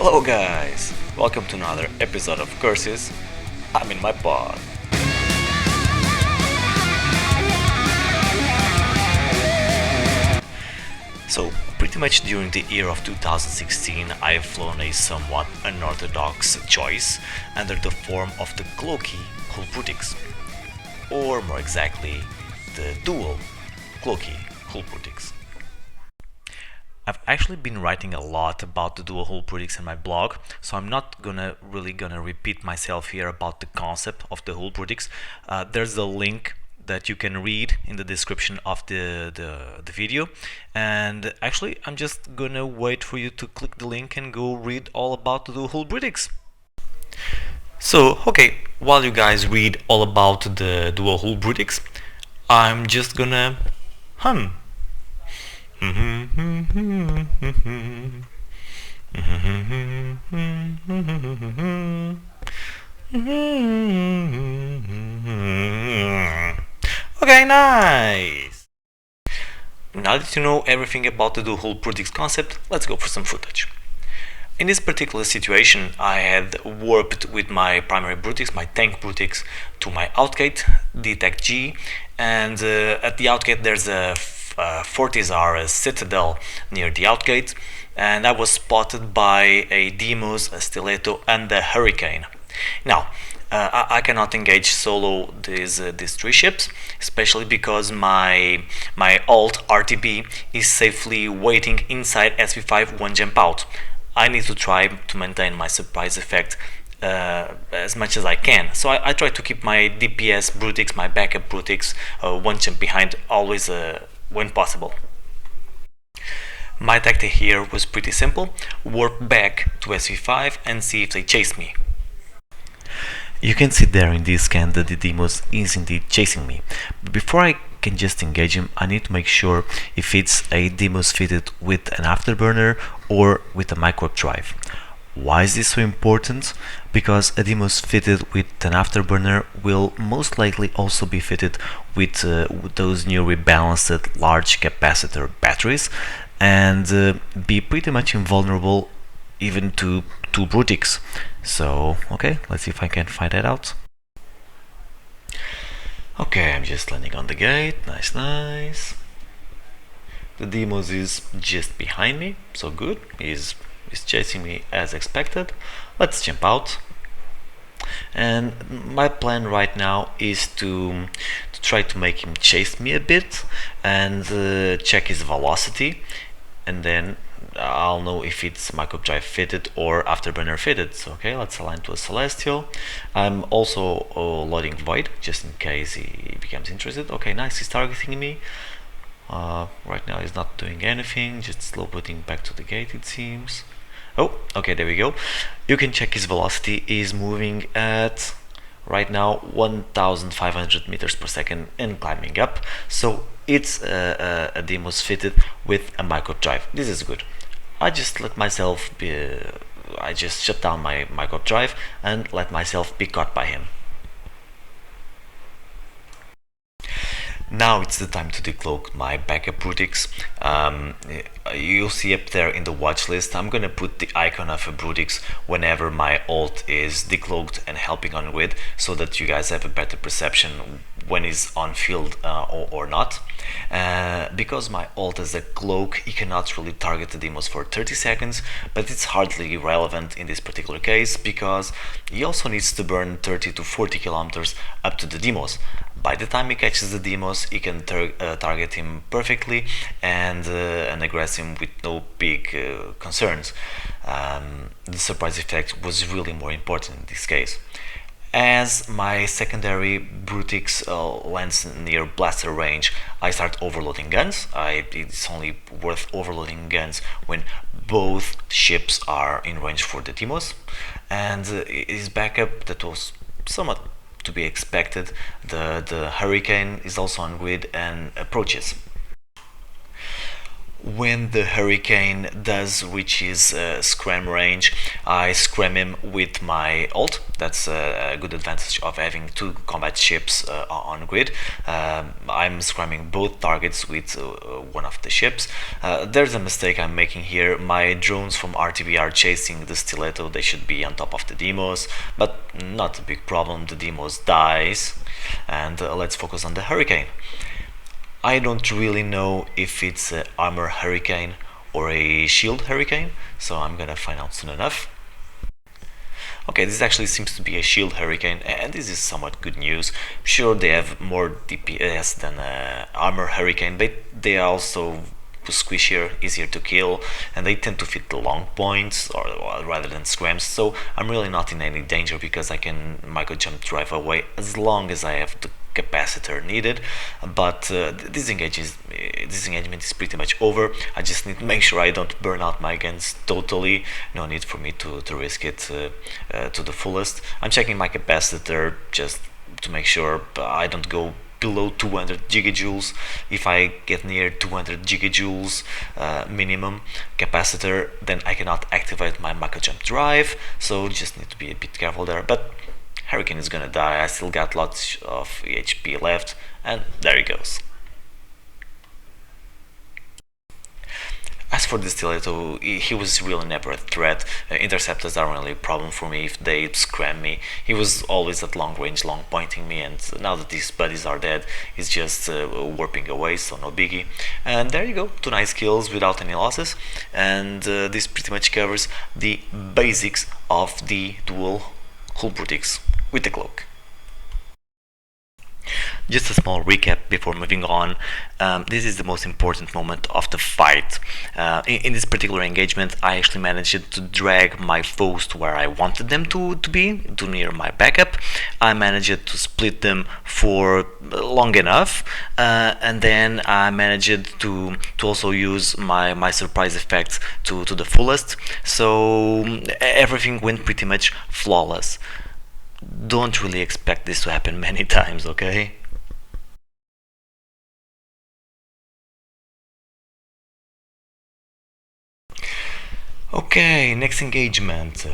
Hello guys! Welcome to another episode of Curses. I'm in my pod. So, pretty much during the year of 2016, I've flown a somewhat unorthodox choice under the form of the Cloaky Hull Brutix, or more exactly, the Dual Cloaky Hull Brutix. I've actually been writing a lot about the Dual Hull Brutix in my blog, so I'm not really gonna repeat myself here about the concept of the Hull Brutix. There's a link that you can read in the description of the video, and actually I'm just gonna wait for you to click the link and go read all about the Dual Hull Brutix. So, okay, while you guys read all about the Dual Hull Brutix, I'm just gonna hum. Okay, nice! Now that you know everything about the Dual Hull Brutix concept, let's go for some footage. In this particular situation, I had warped with my primary Brutix, my tank Brutix, to my outgate, Detect G, and at the outgate there's a Fortis a Citadel near the outgate, and I was spotted by a Demos, a Stiletto, and a Hurricane. Now, I cannot engage solo these three ships, especially because my alt RTB is safely waiting inside SV5 one jump out. I need to try to maintain my surprise effect as much as I can. So I try to keep my DPS Brutix, my backup Brutix, one jump behind, always when possible. My tactic here was pretty simple: warp back to SV5 and see if they chase me. You can see there in this scan that the Demos is indeed chasing me. But before I can just engage him, I need to make sure if it's a Demos fitted with an afterburner or with a micro drive. Why is this so important? Because a Demos fitted with an afterburner will most likely also be fitted with those new rebalanced large capacitor batteries and be pretty much invulnerable even to Brutix. So, okay, let's see if I can find that out. Okay, I'm just landing on the gate, nice. The Demos is just behind me, so good, he's chasing me as expected. Let's jump out. And my plan right now is to try to make him chase me a bit and check his velocity, and then I'll know if it's micro drive fitted or afterburner fitted. So okay, let's align to a Celestial. I'm also loading Void just in case he becomes interested. Okay, nice, he's targeting me. Right now he's not doing anything, just slow putting back to the gate it seems. Oh, okay, there we go. You can check his velocity is moving at right now 1500 meters per second and climbing up. So it's a Demos fitted with a micro drive. This is good. I just let myself be, I just shut down my micro drive and let myself be caught by him. Now it's the time to decloak my backup Brutix. You'll see up there in the watch list, I'm gonna put the icon of a Brutix whenever my alt is decloaked and helping on with, so that you guys have a better perception when he's on field or not. Because my alt is a cloak, he cannot really target the Demos for 30 seconds, but it's hardly relevant in this particular case because he also needs to burn 30 to 40 kilometers up to the Demos. By the time he catches the Demos, he can target him perfectly and aggress him with no big concerns. The surprise effect was really more important in this case. As my secondary Brutix lands near blaster range, I start overloading guns. It's only worth overloading guns when both ships are in range for the Demos. And his backup, that was somewhat to be expected. The Hurricane is also on grid and approaches. When the Hurricane does reach his scram range, I scram him with my ult. That's a good advantage of having two combat ships on grid. I'm scramming both targets with one of the ships. There's a mistake I'm making here. My drones from RTB are chasing the Stiletto. They should be on top of the Demos, but not a big problem. The Demos dies, and let's focus on the Hurricane. I don't really know if it's an armor hurricane or a shield hurricane, so I'm gonna find out soon enough. Okay, this actually seems to be a shield hurricane, and this is somewhat good news. Sure, they have more DPS than armor hurricane, but they are also squishier, easier to kill, and they tend to fit the long points or rather than scrams, so I'm really not in any danger because I can micro jump drive away as long as I have the capacitor needed. But this engagement is pretty much over. I just need to make sure I don't burn out my guns totally. No need for me to risk it to the fullest. I'm checking my capacitor just to make sure I don't go below 200 gigajoules. If I get near 200 gigajoules minimum capacitor, then I cannot activate my micro jump drive, so just need to be a bit careful there. But Hurricane is gonna die. I still got lots of HP left, and there he goes. As for the Stiletto, he was really never a threat. Interceptors are really a problem for me if they scram me. He was always at long range, long pointing me, and now that these buddies are dead, he's just warping away, so no biggie. And there you go, 2 nice kills without any losses, and this pretty much covers the basics of the Dual Hull Brutix with the cloak. Just a small recap before moving on. This is the most important moment of the fight. In this particular engagement, I actually managed to drag my foes to where I wanted them to be, to near my backup. I managed to split them for long enough, and then I managed to also use my surprise effects to the fullest. So everything went pretty much flawless. Don't really expect this to happen many times, okay? Okay, next engagement.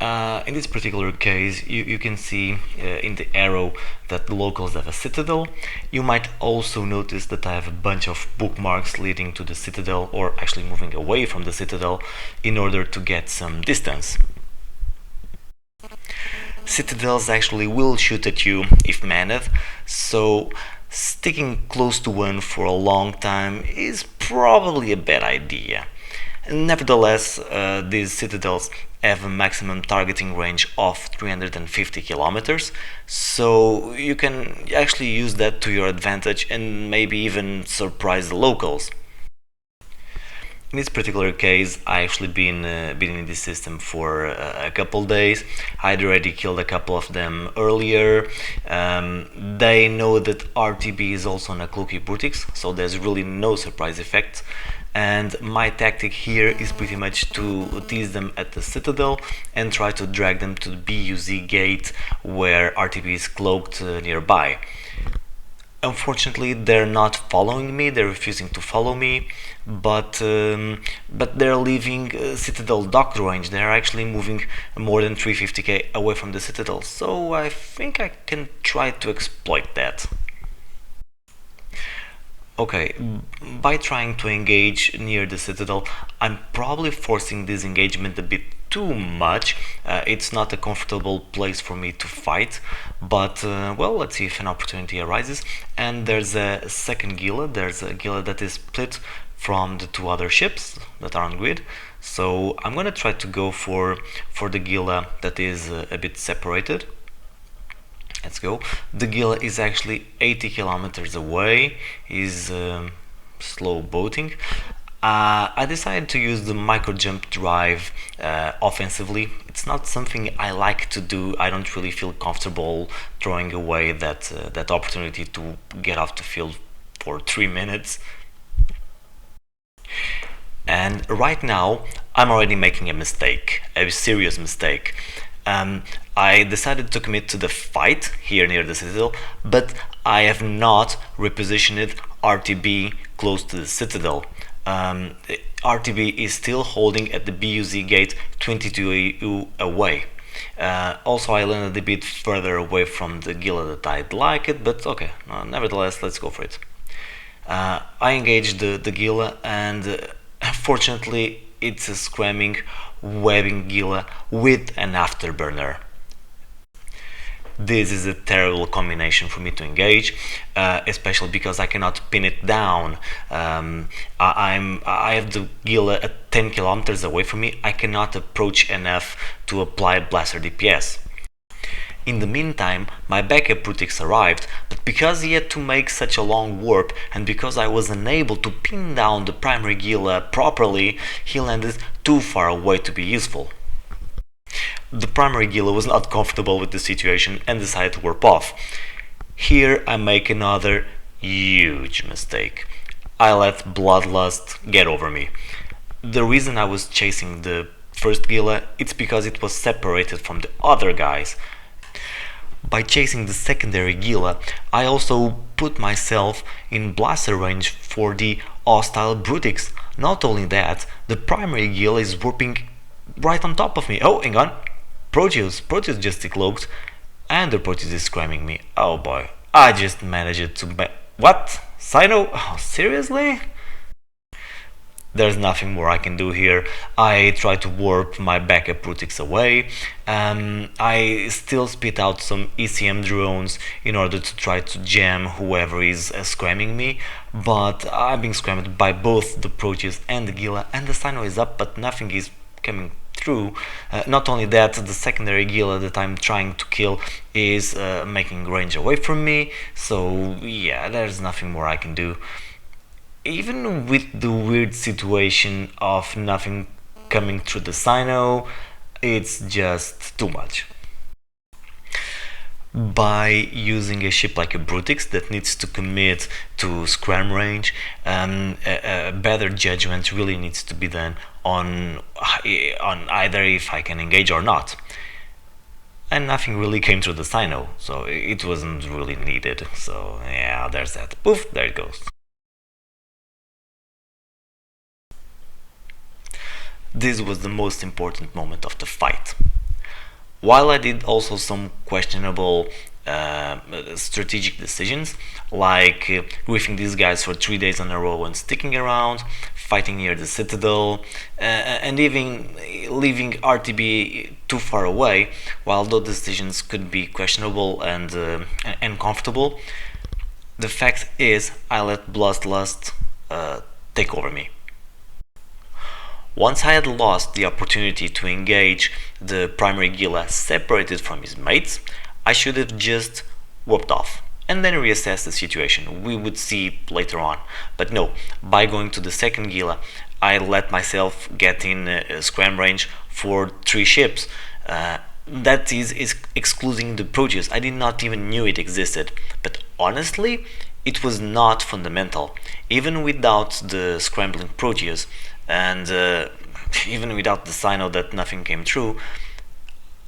In this particular case, you can see in the arrow that the locals have a Citadel. You might also notice that I have a bunch of bookmarks leading to the Citadel, or actually moving away from the Citadel in order to get some distance. Citadels actually will shoot at you if manned, so sticking close to one for a long time is probably a bad idea. Nevertheless, these citadels have a maximum targeting range of 350 kilometers, so you can actually use that to your advantage and maybe even surprise the locals. In this particular case, I actually been in this system for a couple days. I'd already killed a couple of them earlier. They know that RTB is also on a Cloaky Brutix, so there's really no surprise effect. And my tactic here is pretty much to tease them at the Citadel and try to drag them to the BUZ gate where RTB is cloaked nearby. Unfortunately, they're not following me, they're refusing to follow me, but they're leaving Citadel dock range. They're actually moving more than 350k away from the Citadel, so I think I can try to exploit that. Okay, by trying to engage near the Citadel, I'm probably forcing this engagement a bit too much. It's not a comfortable place for me to fight, but well, let's see if an opportunity arises. And there's a second Gila. There's a Gila that is split from the two other ships that are on grid, so I'm gonna try to go for the Gila that is a bit separated. Let's go. The Gila is actually 80 kilometers away. He's slow boating. I decided to use the micro jump drive offensively. It's not something I like to do. I don't really feel comfortable throwing away that opportunity to get off the field for 3 minutes. And right now, I'm already making a mistake, a serious mistake. I decided to commit to the fight here near the Citadel, but I have not repositioned RTB close to the Citadel. RTB is still holding at the BUZ gate 22 AU away. Also, I landed a bit further away from the Gila that I'd like it, but okay, nevertheless, let's go for it. I engaged the Gila, and fortunately, it's a scramming, webbing Gila with an afterburner. This is a terrible combination for me to engage, especially because I cannot pin it down. I have the Gila at 10 kilometers away from me. I cannot approach enough to apply blaster DPS. In the meantime, my backup Brutix arrived, but because he had to make such a long warp and because I was unable to pin down the primary Gila properly, he landed too far away to be useful. The primary Gila was not comfortable with the situation and decided to warp off. Here I make another huge mistake. I let Bloodlust get over me. The reason I was chasing the first Gila, it's because it was separated from the other guys. By chasing the secondary Gila, I also put myself in blaster range for the hostile Brutix. Not only that, the primary Gila is warping right on top of me. Oh, hang on. Proteus just decloaked, and the Proteus is screaming me. Oh boy, I just managed to what? Sino? Oh, seriously? There's nothing more I can do here. I try to warp my backup Brutix away. I still spit out some ECM drones in order to try to jam whoever is scramming me, but I'm being scrammed by both the Proteus and the Gila, and the Sino is up, but nothing is coming through. Not only that, the secondary Gila that I'm trying to kill is making range away from me, so yeah, there's nothing more I can do. Even with the weird situation of nothing coming through the Sino, it's just too much. By using a ship like a Brutix that needs to commit to scram range, a better judgment really needs to be done on either if I can engage or not. And nothing really came through the Sino, so it wasn't really needed. So yeah, there's that. Poof, there it goes. This was the most important moment of the fight. While I did also some questionable strategic decisions, like griefing these guys for 3 days in a row and sticking around, fighting near the Citadel, and even leaving RTB too far away, while those decisions could be questionable and uncomfortable, the fact is I let Bloodlust take over me. Once I had lost the opportunity to engage the primary Gila separated from his mates, I should have just warped off and then reassess the situation. We would see later on. But no, by going to the second Gila, I let myself get in scram range for 3 ships. That is excluding the Proteus. I did not even knew it existed. But honestly, it was not fundamental. Even without the scrambling Proteus, and even without the Sino that nothing came through,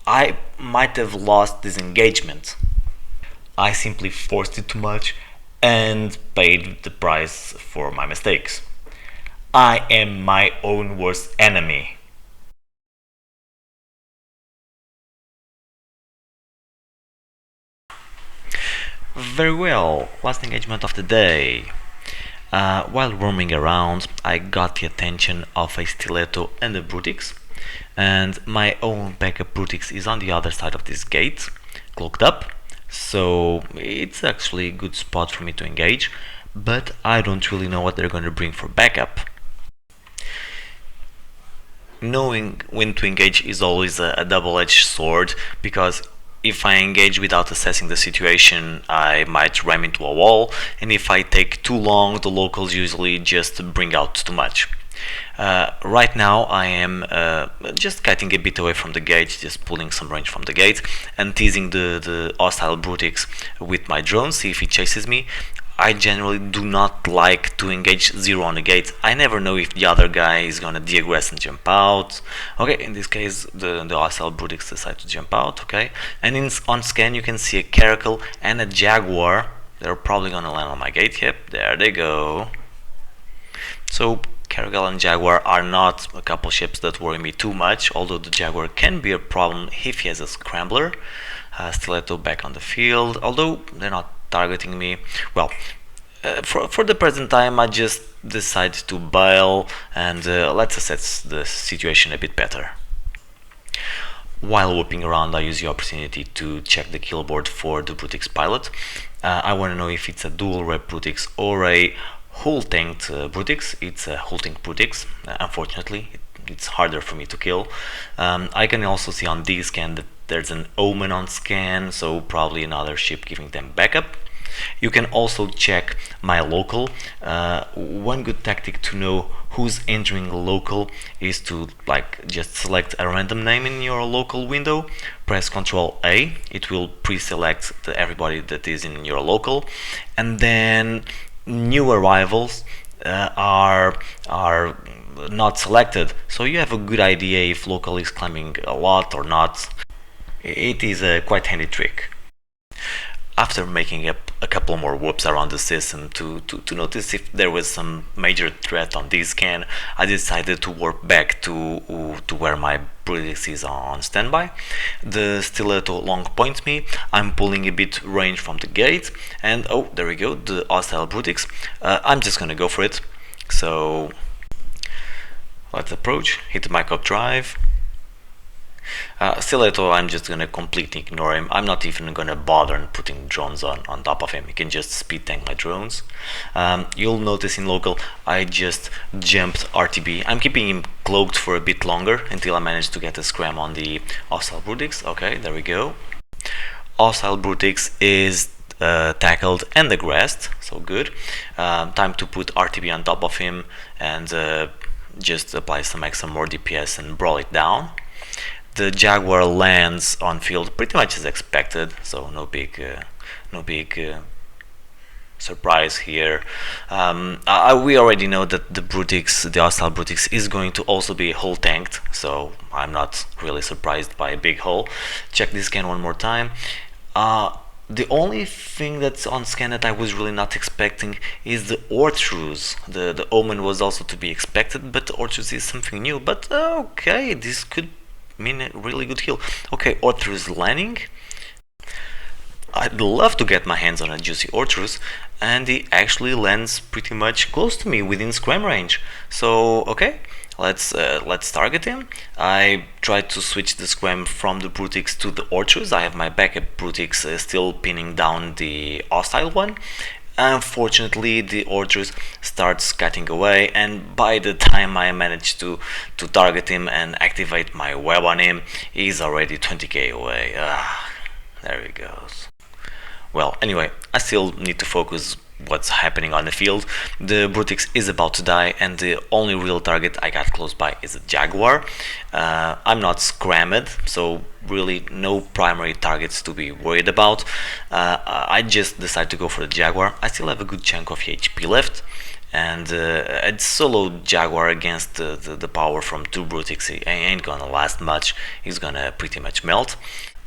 I might have lost this engagement. I simply forced it too much and paid the price for my mistakes. I am my own worst enemy. Very well, last engagement of the day. While roaming around, I got the attention of a Stiletto and a Brutix, and my own backup Brutix is on the other side of this gate, cloaked up, so it's actually a good spot for me to engage, but I don't really know what they're going to bring for backup. Knowing when to engage is always a double-edged sword, because if I engage without assessing the situation, I might ram into a wall, and if I take too long, the locals usually just bring out too much. Right now I am just cutting a bit away from the gate, just pulling some range from the gate, and teasing the hostile Brutix with my drone, see if he chases me. I generally do not like to engage zero on the gate. I never know if the other guy is gonna de-aggress and jump out. Okay, in this case the hostile Brutix decided to jump out, okay. And on scan you can see a Caracal and a Jaguar. They're probably gonna land on my gate. Yep, there they go. So Caragal and Jaguar are not a couple ships that worry me too much, although the Jaguar can be a problem if he has a scrambler. Stiletto back on the field, although they're not targeting me. Well, for the present time, I just decide to bail and let's assess the situation a bit better. While whooping around, I use the opportunity to check the kill board for the Brutix pilot. I want to know if it's a dual rep Brutix or a whole tanked Brutix. It's a whole tanked Brutix. Unfortunately, it's harder for me to kill. I can also see on this scan that there's an Omen on scan, so probably another ship giving them backup. You can also check my local. One good tactic to know who's entering local is to just select a random name in your local window, press Ctrl A, it will pre-select everybody that is in your local, and then new arrivals are not selected, so you have a good idea if local is climbing a lot or not. It is a quite handy trick. After making up a couple more whoops around the system to notice if there was some major threat on this scan, I decided to warp back to where my Brutix is on standby. The Stiletto long points me, I'm pulling a bit range from the gate, and oh, there we go, the hostile Brutix. I'm just gonna go for it. So let's approach, hit the micro drive. Stiletto, I'm just gonna completely ignore him. I'm not even gonna bother putting drones on top of him. He can just speed tank my drones. You'll notice in local I just jumped RTB. I'm keeping him cloaked for a bit longer until I manage to get a scram on the hostile Brutix. Okay, there we go. Hostile Brutix is tackled and aggressed, so good. Time to put RTB on top of him and just apply some extra more DPS and brawl it down. The Jaguar lands on field pretty much as expected, so no big surprise here. We already know that the Brutix, the hostile Brutix, is going to also be hull tanked, so I'm not really surprised by a big hull. Check this scan one more time. The only thing that's on scan that I was really not expecting is the Ortrus. The Omen was also to be expected, but the Ortrus is something new. But okay, this could mean a really good heal. Okay, Ortrus landing. I'd love to get my hands on a juicy Ortrus, and he actually lands pretty much close to me within scram range. So okay, let's target him. I tried to switch the scram from the Brutix to the Ortrus. I have my backup Brutix still pinning down the hostile one. Unfortunately, the Ortrus starts cutting away, and by the time I manage to target him and activate my web on him, he's already 20k away. There he goes. Well, anyway, I still need to focus what's happening on the field. The Brutix is about to die, and the only real target I got close by is a Jaguar. I'm not scrammed, so really no primary targets to be worried about. I just decided to go for the Jaguar. I still have a good chunk of HP left, and a solo Jaguar against the power from two Brutix ain't gonna last much. He's gonna pretty much melt.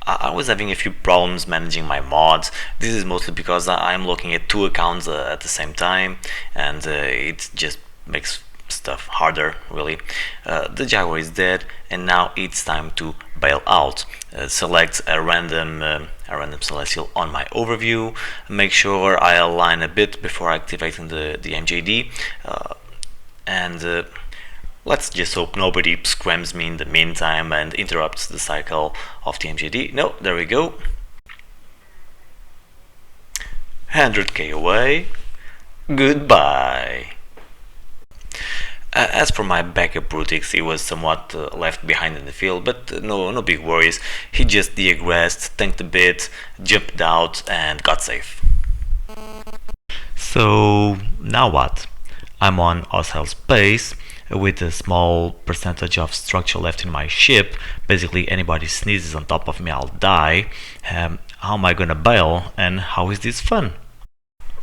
I was having a few problems managing my mods. This is mostly because I'm looking at two accounts at the same time, and it just makes stuff harder, really. The Jaguar is dead, and now it's time to bail out. Select a random celestial on my overview. Make sure I align a bit before activating the MJD, and let's just hope nobody scrams me in the meantime and interrupts the cycle of the MJD. No, there we go. 100k away. Goodbye. As for my backup Brutix, he was somewhat left behind in the field, but no big worries. He just de-aggressed, tanked a bit, jumped out, and got safe. So now what? I'm on hostile space with a small percentage of structure left in my ship. Basically, anybody sneezes on top of me, I'll die. How am I gonna bail, and how is this fun?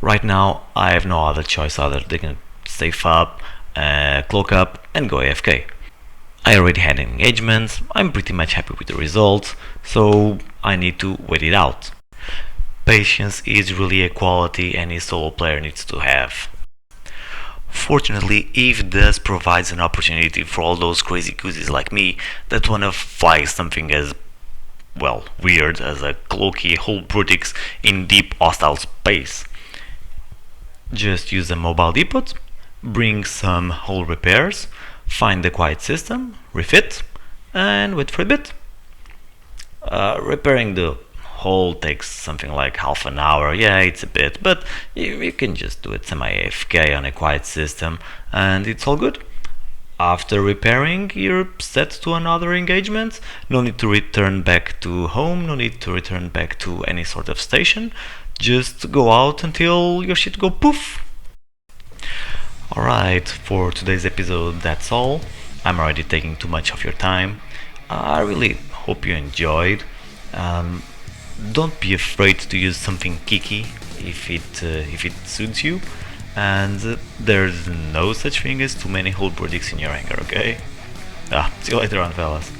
Right now, I have no other choice other than safe up, cloak up, and go AFK. I already had an engagement, I'm pretty much happy with the result, so I need to wait it out. Patience is really a quality any solo player needs to have. Fortunately, Eve does provide an opportunity for all those crazy goosies like me that wanna fly something as, well, weird as a Cloaky Hull Brutix in deep hostile space. Just use a mobile depot, bring some hull repairs, find the quiet system, refit, and wait for a bit. Repairing the hull takes something like half an hour. Yeah, it's a bit, but you can just do it semi-AFK on a quiet system, and it's all good. After repairing, you're set to another engagement. No need to return back to home, no need to return back to any sort of station. Just go out until your shit go poof. Alright, for today's episode, that's all. I'm already taking too much of your time. I really hope you enjoyed. Um, don't be afraid to use something kicky if it suits you. And there's no such thing as too many whole verdicts in your anger, okay? See you later on, fellas.